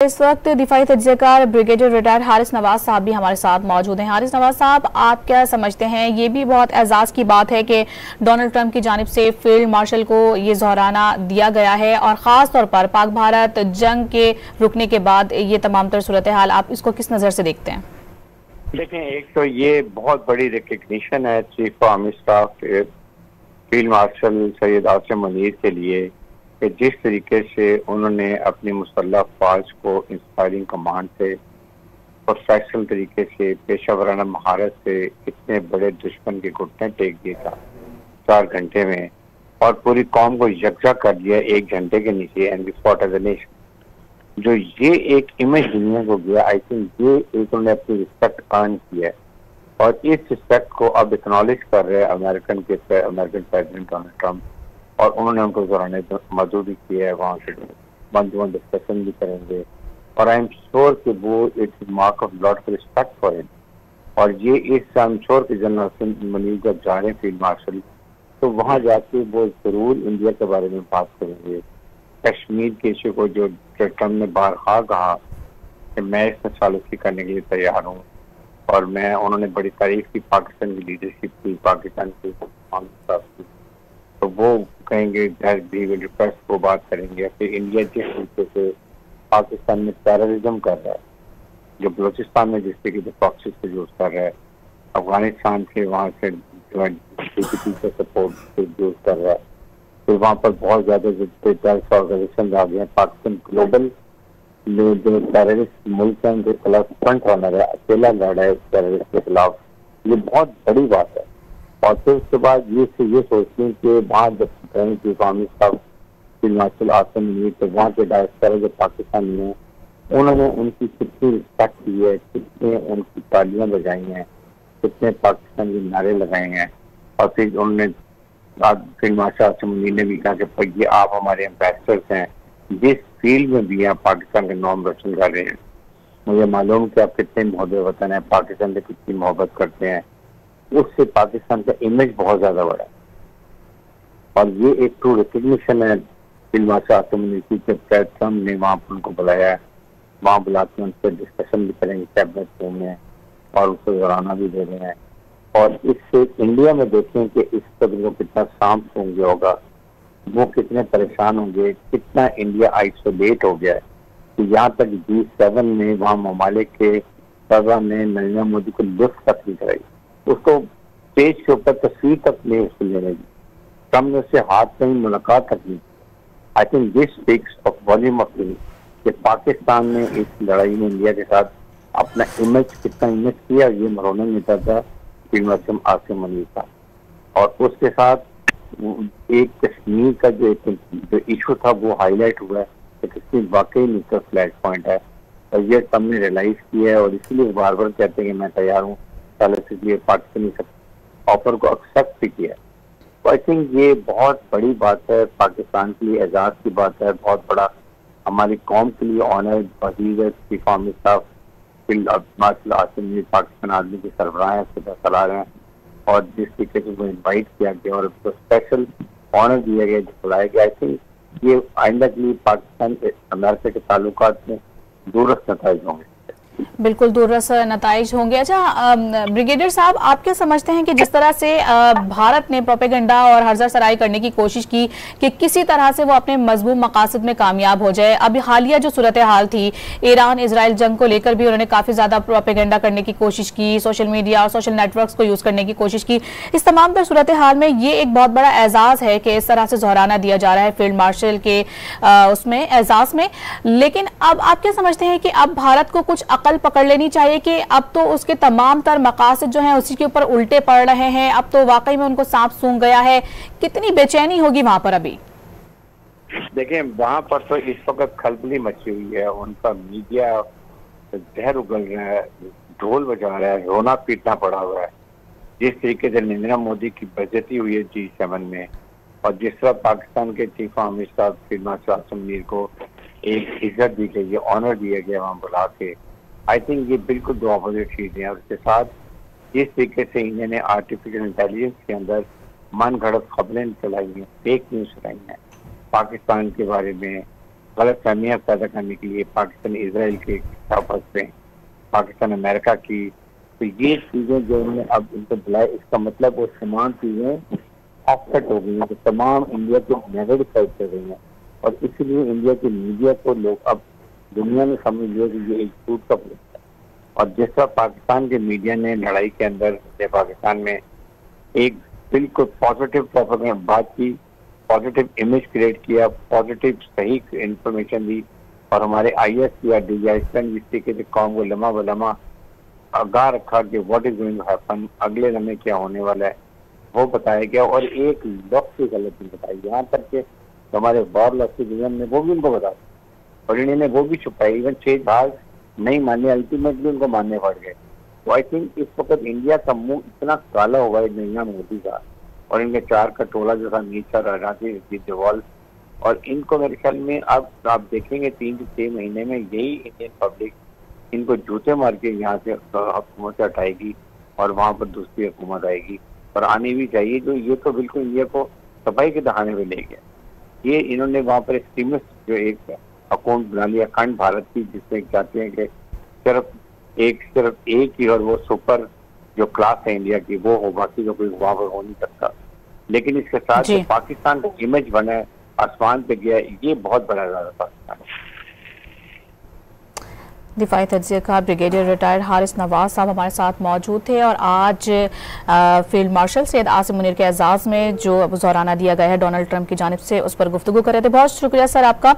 इस वक्त दिफाई तज्ज़ियाकार brigadier retired Haris Nawaz साहब भी हमारे साथ मौजूद हैं। हारिस नवाज साहब, आप क्या समझते हैं, ये भी बहुत एजाज़ की बात है कि डोनाल्ड ट्रंप की जानिब से फील्ड मार्शल को ये ज़ोहराना दिया गया है और ख़ास तौर पर पाक भारत जंग के रुकने के बाद ये तमाम तर सूरत हाल, आप इसको किस नज़र से देखते हैं? देखें, एक तो ये बहुत बड़ी रिकग्निशन है chief of army staff field marshal Syed Asim Munir के लिए कि जिस तरीके से उन्होंने अपनी मुसल्लह फौज को इंस्पायरिंग कमांड से प्रोफेशनल तरीके से पेशेवराना महारत से इतने बड़े दुश्मन के घुटने टेक दिए था 4 घंटे में और पूरी कौम को यकजा कर दिया 1 घंटे के नीचे and fought as a nation. जो ये एक इमेज दुनिया को गया, आई थिंक ये एक उन्होंने अपनी रिस्पेक्ट अर्न किया है और इस रिस्पेक्ट को अब एक्नॉलेज कर रहे हैं अमेरिकन प्रेसिडेंट डोनाल्ड ट्रंप और उन्होंने उनको दौरान मौजूद किया है, वहाँ से वन टू वन डिस्कशन भी करेंगे और आई एम श्योर कि वो it's mark of lot of respect for him. और ये इस आई एम श्योर कि जनरल मुनीर जब जा रहे हैं फील्ड मार्शल तो वहाँ जाके वो जरूर इंडिया के बारे में बात करेंगे, कश्मीर के इशू को जो ट्रम्प ने बारहा कहा कि मैं इसमें सॉल्व करने के लिए तैयार हूँ और मैं उन्होंने बड़ी तारीफ की पाकिस्तान की लीडरशिप की, पाकिस्तान की, तो वो कहेंगे रिक्वेस्ट को बात करेंगे। फिर इंडिया जिस तरीके से पाकिस्तान में टेररिज्म कर रहा है, जो बलोचिस्तान में जिस तरीके से प्रॉक्सी से यूज कर रहा है, अफगानिस्तान के वहाँ से सपोर्ट से यूज कर रहा है, फिर वहाँ पर बहुत ज्यादा टेररिस्ट ऑर्गेनाइजेशन आ गए हैं। पाकिस्तान ग्लोबल जो टेररिस्ट मुल्क है उनके खिलाफ फ्रंट रनर है, अकेला लड़ा है टेररिस्ट के खिलाफ, ये बहुत बड़ी बात है। और फिर उसके बाद ये सोचते हैं कि वहाँ जब chief army staff field marshal Asim Munir तो वहाँ के डायरेक्टर जो पाकिस्तान में उन्होंने उनकी कितनी रिस्पेक्ट की है, कितने उनकी तालियां बजाई हैं, कितने पाकिस्तान के नारे लगाए हैं। और फिर उन्होंने फील्ड मार्शल आसिम मुनीर ने भी कहा कि ये आप हमारे एम्बेसडर्स हैं, जिस फील्ड में भी आप पाकिस्तान के नाम रोशन कर रहे हैं। मुझे मालूम कि आप कितने मोहब्बत वतन है, पाकिस्तान से कितनी मोहब्बत करते हैं, उससे पाकिस्तान का इमेज बहुत ज्यादा बढ़ा है और ये एक ट्रू रिकग्निशन है फील्ड मार्शल आसिम मुनीर की कि ट्रम्प ने वहाँ पर उनको बुलाया है, वहाँ बुला के उनसे डिस्कशन भी करेंगे कैबिनेट रूम में और उसको दौराना भी दे रहे हैं। और इससे इंडिया में देखें कि इस कदर को कितना सांप होंगे होगा, वो कितने परेशान होंगे, कितना इंडिया आइसोलेट हो गया है कि यहाँ तक G7 में वहाँ ममालिक के सदर ने नरेंद्र मोदी को लिफ्ट तक नहीं कराई, उसको स्टेज के ऊपर तस्वीर तक नहीं उसको लेने दी, ट्रम्प ने उससे हाथ में मुलाकात तक नहीं। I think this speaks of volume of कि पाकिस्तान ने इस लड़ाई में इंडिया के साथ अपना इमेज कितना इमेज किया, ये मरोना नेता था फील्ड मार्शल आसिम मुनीर का। और उसके साथ एक कश्मीर का जो इशू था वो हाईलाइट हुआ है कि कश्मीर वाकई न्यूट्रल फ्लैग पॉइंट है और ये सबने रियलाइज किया है और इसीलिए बार बार कहते हैं कि मैं तैयार हूँ पाकिस्तानी ऑफर को एक्सेप्ट भी किया। तो आई थिंक ये बहुत बड़ी बात है, पाकिस्तान के लिए एजाज की बात है, बहुत बड़ा हमारी कौम के लिए ऑनर वजीर chief army staff field marshal Asim Munir Pakistan army के सरबराह हैं, सलाह रहे हैं और जिस तरीके से वो इन्वाइट किया गया और उसको स्पेशल ऑनर दिया गया, जो बुलाया गया, आई थिंक ये आइंदा के लिए पाकिस्तान अमेरिका के ताल्लुकात में दूरस्थ नतीजे होंगे। बिल्कुल दूररस नताइज होंगे। अच्छा ब्रिगेडियर साहब, आप क्या समझते हैं कि जिस तरह से भारत ने प्रोपेगेंडा और हर्जा सराई करने की कोशिश की कि किसी तरह से वो अपने मजबूत मकासद में कामयाब हो जाए, अभी हालिया जो सूरत हाल थी ईरान इसराइल जंग को लेकर भी उन्होंने काफी ज्यादा प्रोपेगेंडा करने की कोशिश की, सोशल मीडिया और सोशल नेटवर्क्स को यूज करने की कोशिश की, इस तमाम पर सूरत हाल में ये एक बहुत बड़ा एजाज है कि इस तरह से दोहराना दिया जा रहा है फील्ड मार्शल के उसमें एजाज में। लेकिन अब आप क्या समझते हैं कि अब भारत को कुछ अकल पकड़ लेनी चाहिए कि अब तो उसके तमाम तर मकासद जो हैं उसी के ऊपर उल्टे पड़ रहे हैं, अब तो वाकई में उनको सांप सूंघ गया है, कितनी बेचैनी होगी वहां पर? अभी देखें, वहां पर तो इस वक्त खलबली मची हुई है, उनका मीडिया जहर उगल रहा है, ढोल बजा रहा है, रोना पीटना पड़ा हुआ है। जिस तरीके से नरेंद्र मोदी की बेइज्जती हुई है G7 में और जिस तरह पाकिस्तान के chief army staff field marshal Asim Munir को एक इज्जत दी गई है, ऑनर दिया गया वहाँ बुला के, आई थिंक ये बिल्कुल दो अपोजिट चीजें हैं। उसके साथ जिस तरीके से इंडिया ने आर्टिफिशियल इंटेलिजेंस के अंदर मन घड़त खबरें चलाई हैं, फेक न्यूज चलाई हैं पाकिस्तान के बारे में गलत फहमियाँ पैदा करने के लिए पाकिस्तान इसराइल के आपस में, पाकिस्तान अमेरिका की, तो ये चीजें जो उन्होंने अब इनको बुलाए, इसका मतलब वो तमाम चीजें ऑफसेट हो गई हैं, तो तमाम इंडिया के नेगेटिव साइड कर रही हैं। और इसलिए इंडिया की मीडिया को लोग अब दुनिया में समझ लिया कि ये एक झूठ का प्रोजेक्ट है। और जिस तरह पाकिस्तान के मीडिया ने लड़ाई के अंदर पाकिस्तान में एक बिल्कुल पॉजिटिव बात की, पॉजिटिव इमेज क्रिएट किया, पॉजिटिव सही इंफॉर्मेशन दी, और हमारे IS या DISN जिस तरीके से कौम को लम्हा बलमा आगाह रखा कि what is going to happen, अगले लम्हे क्या होने वाला है वो बताया गया। और एक लफ्ज़ की गलत नहीं बताई, यहाँ तक के हमारे वॉर लफ्ज़ ने वो भी उनको बताया और इन्होंने वो भी छुपाई। इवन 6 भाग नहीं माने, अल्टीमेटली उनको मानने पड़ गए। तो आई थिंक इस वक्त इंडिया का मुंह इतना काला हुआ है नैया मोदी का, और इनके 4 का टोला जैसा नीचा राजनीति देवाल, और इनको मेरे ख्याल में अब आप देखेंगे 3 से 6 महीने में यही इंडियन पब्लिक इनको जूते मार के यहाँ से हुकूमत हटाएगी और वहाँ पर दूसरी हुकूमत आएगी, और आनी भी चाहिए। जो ये तो बिल्कुल इंडिया को सफाई के दहाने में ले गया। ये इन्होंने वहाँ पर एक्सट्रीमिस्ट जो एक अकाउंट बना लिया अखंड भारत की, जिसमें चाहते हैं कि सिर्फ एक ही और वो सुपर जो क्लास है इंडिया की वो हो, बाकी का कोई वहाँ पर हो नहीं सकता। लेकिन इसके साथ जो पाकिस्तान का इमेज बना है, आसमान पे गया, ये बहुत बड़ा पाकिस्तान है। दिफाई तज्जिया का ब्रिगेडियर रिटायर्ड हारिस नवाज साहब हमारे साथ मौजूद थे, और आज फील्ड मार्शल सैयद आसिम मुनीर के एजाज़ में जो ज़ोराना दिया गया है डोनाल्ड ट्रंप की जानिब से, उस पर गुफ्तगू कर रहे थे। बहुत शुक्रिया सर आपका।